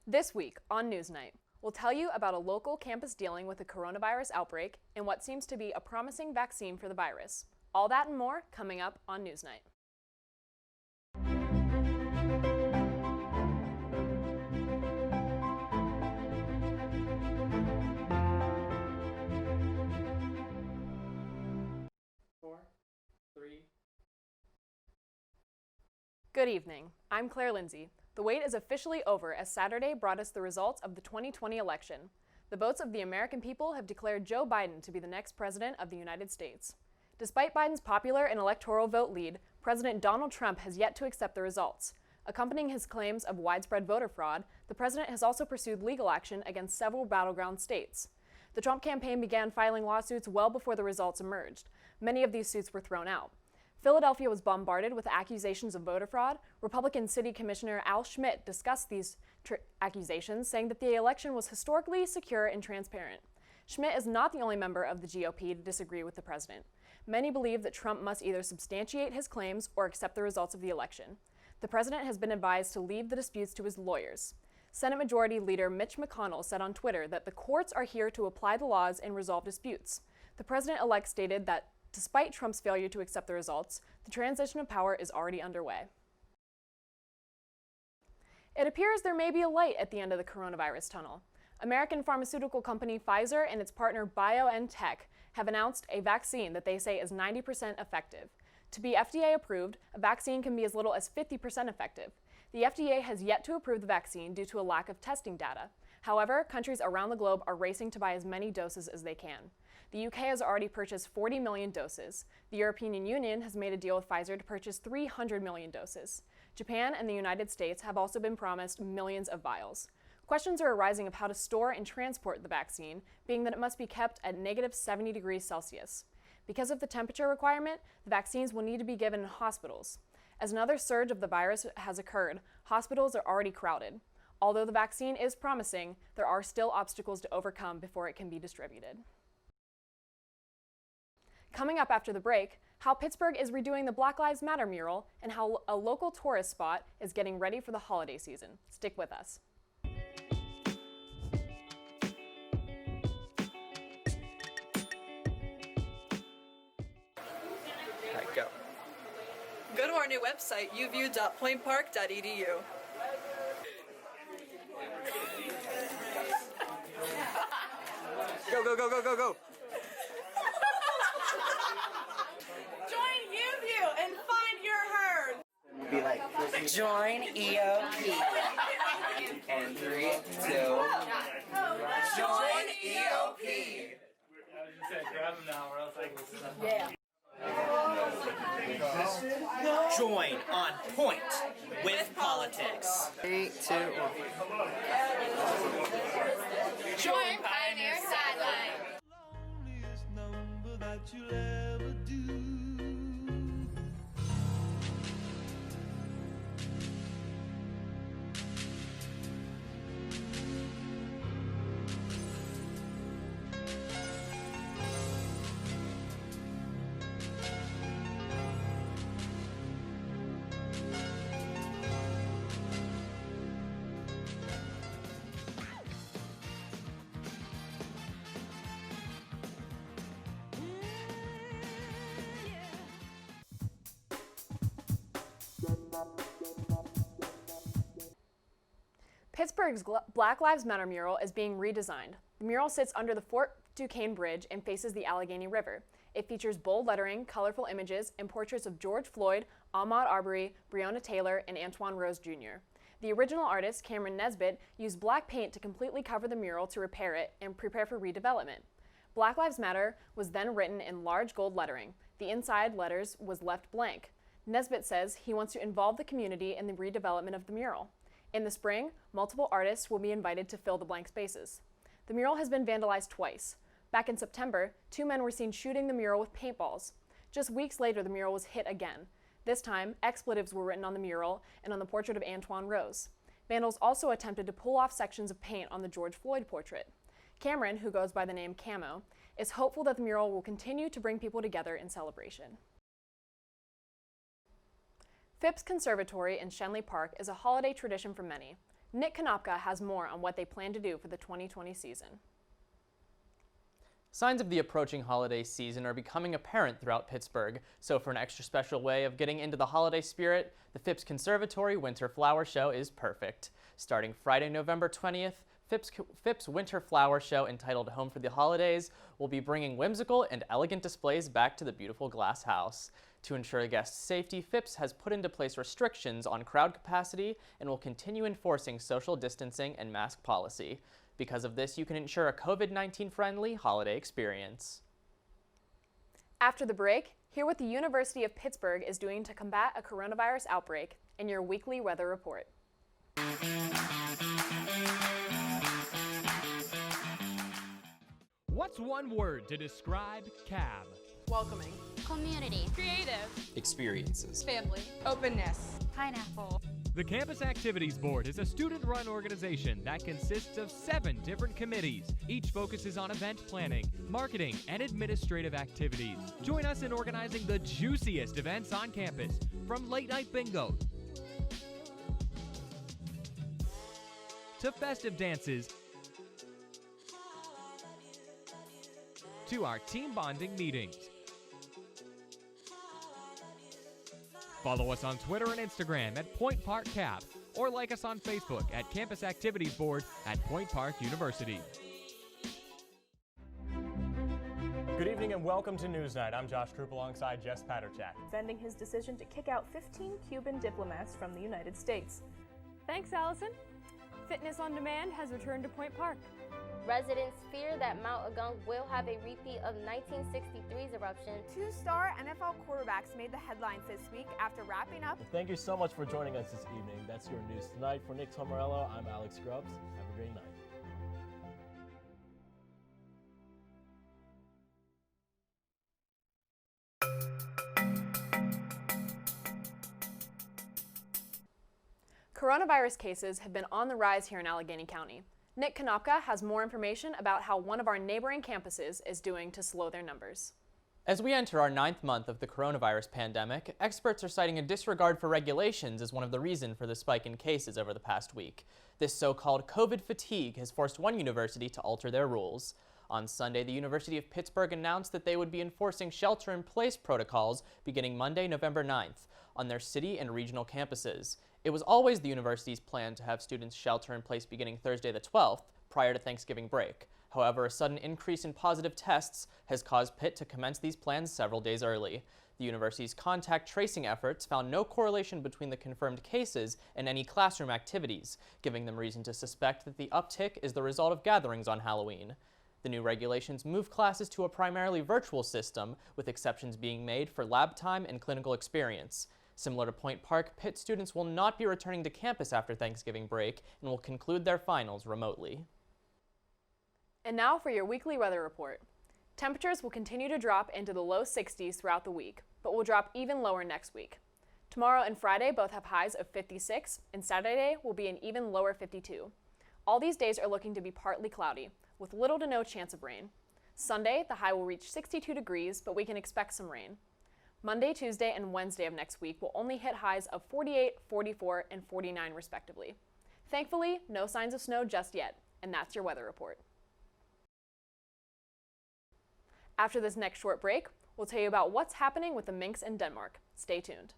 This week on NewsNight, we'll tell you about a local campus dealing with a coronavirus outbreak and what seems to be a promising vaccine for the virus. All that and more coming up on NewsNight. Good evening. I'm Claire Lindsay. The wait is officially over as Saturday brought us the results of the 2020 election. The votes of the American people have declared Joe Biden to be the next president of the United States. Despite Biden's popular and electoral vote lead, President Donald Trump has yet to accept the results. Accompanying his claims of widespread voter fraud, the president has also pursued legal action against several battleground states. The Trump campaign began filing lawsuits well before the results emerged. Many of these suits were thrown out. Philadelphia was bombarded with accusations of voter fraud. Republican City Commissioner Al Schmidt discussed these accusations, saying that the election was historically secure and transparent. Schmidt is not the only member of the GOP to disagree with the president. Many believe that Trump must either substantiate his claims or accept the results of the election. The president has been advised to leave the disputes to his lawyers. Senate Majority Leader Mitch McConnell said on Twitter that the courts are here to apply the laws and resolve disputes. The president-elect stated that despite Trump's failure to accept the results, the transition of power is already underway. It appears there may be a light at the end of the coronavirus tunnel. American pharmaceutical company Pfizer and its partner BioNTech have announced a vaccine that they say is 90% effective. To be FDA approved, a vaccine can be as little as 50% effective. The FDA has yet to approve the vaccine due to a lack of testing data. However, countries around the globe are racing to buy as many doses as they can. The UK has already purchased 40 million doses. The European Union has made a deal with Pfizer to purchase 300 million doses. Japan and the United States have also been promised millions of vials. Questions are arising of how to store and transport the vaccine, being that it must be kept at -70 degrees Celsius. Because of the temperature requirement, the vaccines will need to be given in hospitals. As another surge of the virus has occurred, hospitals are already crowded. Although the vaccine is promising, there are still obstacles to overcome before it can be distributed. Coming up after the break, how Pittsburgh is redoing the Black Lives Matter mural and how a local tourist spot is getting ready for the holiday season. Stick with us. All right, go. Go to our new website, uview.pointpark.edu. Go, go, go, go, go, go. Join UView and find your herd. Be like, Join EOP. and 3, 2. Join EOP. Join on point with politics. 3, 2, 1. Join Pioneer Sideline. Loneliest number that you'll ever do. Pittsburgh's Black Lives Matter mural is being redesigned. The mural sits under the Fort Duquesne Bridge and faces the Allegheny River. It features bold lettering, colorful images, and portraits of George Floyd, Ahmaud Arbery, Breonna Taylor, and Antoine Rose Jr. The original artist, Cameron Nesbitt, used black paint to completely cover the mural to repair it and prepare for redevelopment. Black Lives Matter was then written in large gold lettering. The inside letters was left blank. Nesbitt says he wants to involve the community in the redevelopment of the mural. In the spring, multiple artists will be invited to fill the blank spaces. The mural has been vandalized twice. Back in September, 2 men were seen shooting the mural with paintballs. Just weeks later, the mural was hit again. This time, expletives were written on the mural and on the portrait of Antoine Rose. Vandals also attempted to pull off sections of paint on the George Floyd portrait. Cameron, who goes by the name Camo, is hopeful that the mural will continue to bring people together in celebration. PHIPPS Conservatory in Shenley Park is a holiday tradition for many. Nick Konopka has more on what they plan to do for the 2020 season. Signs of the approaching holiday season are becoming apparent throughout Pittsburgh, so for an extra special way of getting into the holiday spirit, the PHIPPS Conservatory Winter Flower Show is perfect. Starting Friday, November 20th, PHIPPS Winter Flower Show, entitled Home for the Holidays, will be bringing whimsical and elegant displays back to the beautiful glass house. To ensure guest safety, PHIPPS has put into place restrictions on crowd capacity and will continue enforcing social distancing and mask policy. Because of this, you can ensure a COVID-19 friendly holiday experience. After the break, hear what the University of Pittsburgh is doing to combat a coronavirus outbreak in your weekly weather report. What's one word to describe CAB? Welcoming. Community. Creative. Experiences. Family. Openness. Pineapple. The Campus Activities Board is a student-run organization that consists of 7 different committees. Each focuses on event planning, marketing, and administrative activities. Join us in organizing the juiciest events on campus, from late-night bingo to festive dances to our team bonding meetings. Follow us on Twitter and Instagram at Point Park Cap, or like us on Facebook at Campus Activities Board at Point Park University. Good evening and welcome to NewsNight. I'm Josh Troop alongside Jess Paterchak. Defending his decision to kick out 15 Cuban diplomats from the United States. Thanks, Allison. Fitness on Demand has returned to Point Park. Residents fear that Mount Agung will have a repeat of 1963's eruption. 2-star NFL quarterbacks made the headlines this week after wrapping up. Well, thank you so much for joining us this evening. That's your news tonight. For Nick Tomarello, I'm Alex Grubbs. Have a great night. Coronavirus cases have been on the rise here in Allegheny County. Nick Konopka has more information about how one of our neighboring campuses is doing to slow their numbers. As we enter our 9th month of the coronavirus pandemic, experts are citing a disregard for regulations as one of the reasons for the spike in cases over the past week. This so-called COVID fatigue has forced one university to alter their rules. On Sunday, the University of Pittsburgh announced that they would be enforcing shelter-in-place protocols beginning Monday, November 9th, on their city and regional campuses. It was always the university's plan to have students shelter in place beginning Thursday the 12th, prior to Thanksgiving break. However, a sudden increase in positive tests has caused Pitt to commence these plans several days early. The university's contact tracing efforts found no correlation between the confirmed cases and any classroom activities, giving them reason to suspect that the uptick is the result of gatherings on Halloween. The new regulations move classes to a primarily virtual system, with exceptions being made for lab time and clinical experience. Similar to Point Park, Pitt students will not be returning to campus after Thanksgiving break and will conclude their finals remotely. And now for your weekly weather report. Temperatures will continue to drop into the low 60s throughout the week, but will drop even lower next week. Tomorrow and Friday both have highs of 56, and Saturday will be an even lower 52. All these days are looking to be partly cloudy, with little to no chance of rain. Sunday, the high will reach 62 degrees, but we can expect some rain. Monday, Tuesday, and Wednesday of next week will only hit highs of 48, 44, and 49 respectively. Thankfully, no signs of snow just yet, and that's your weather report. After this next short break, we'll tell you about what's happening with the MINKS in Denmark. Stay tuned.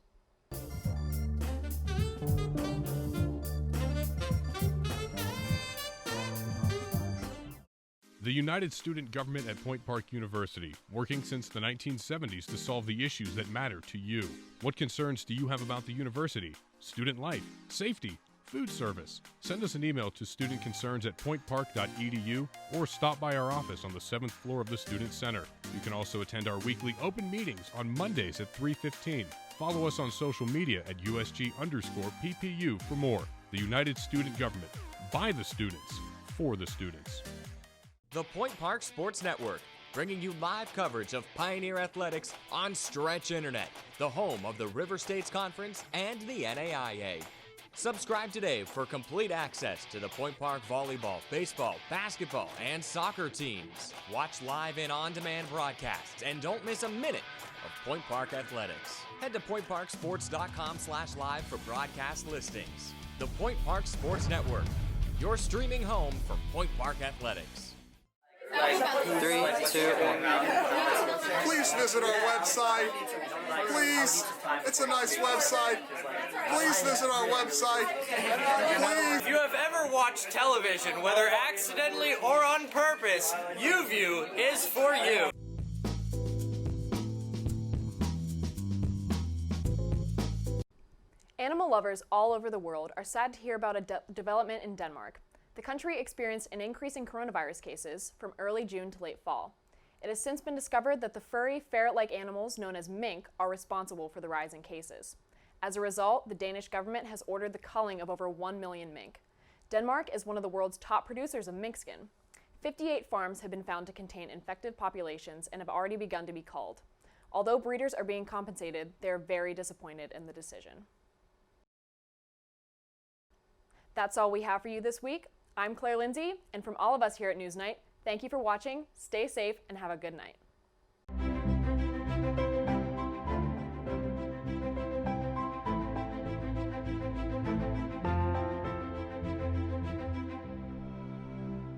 The United Student Government at Point Park University, working since the 1970s to solve the issues that matter to you. What concerns do you have about the university? Student life, safety, food service? Send us an email to studentconcerns@pointpark.edu or stop by our office on the 7th floor of the Student Center. You can also attend our weekly open meetings on Mondays at 3:15. Follow us on social media at USG_PPU for more. The United Student Government, by the students, for the students. The Point Park Sports Network, bringing you live coverage of Pioneer Athletics on Stretch Internet, the home of the River States Conference and the NAIA. Subscribe today for complete access to the Point Park volleyball, baseball, basketball, and soccer teams. Watch live and on-demand broadcasts and don't miss a minute of Point Park athletics. Head to pointparksports.com/live for broadcast listings. The Point Park Sports Network, your streaming home for Point Park athletics. 3, 2, 1. Please visit our website. Please. It's a nice website. Please visit our website. Please. If you have ever watched television, whether accidentally or on purpose, YouView is for you. Animal lovers all over the world are sad to hear about a development in Denmark. The country experienced an increase in coronavirus cases from early June to late fall. It has since been discovered that the furry, ferret-like animals known as mink are responsible for the rise in cases. As a result, the Danish government has ordered the culling of over 1 million mink. Denmark is one of the world's top producers of mink skin. 58 farms have been found to contain infected populations and have already begun to be culled. Although breeders are being compensated, they are very disappointed in the decision. That's all we have for you this week. I'm Claire Lindsay, and from all of us here at NewsNight, thank you for watching, stay safe, and have a good night.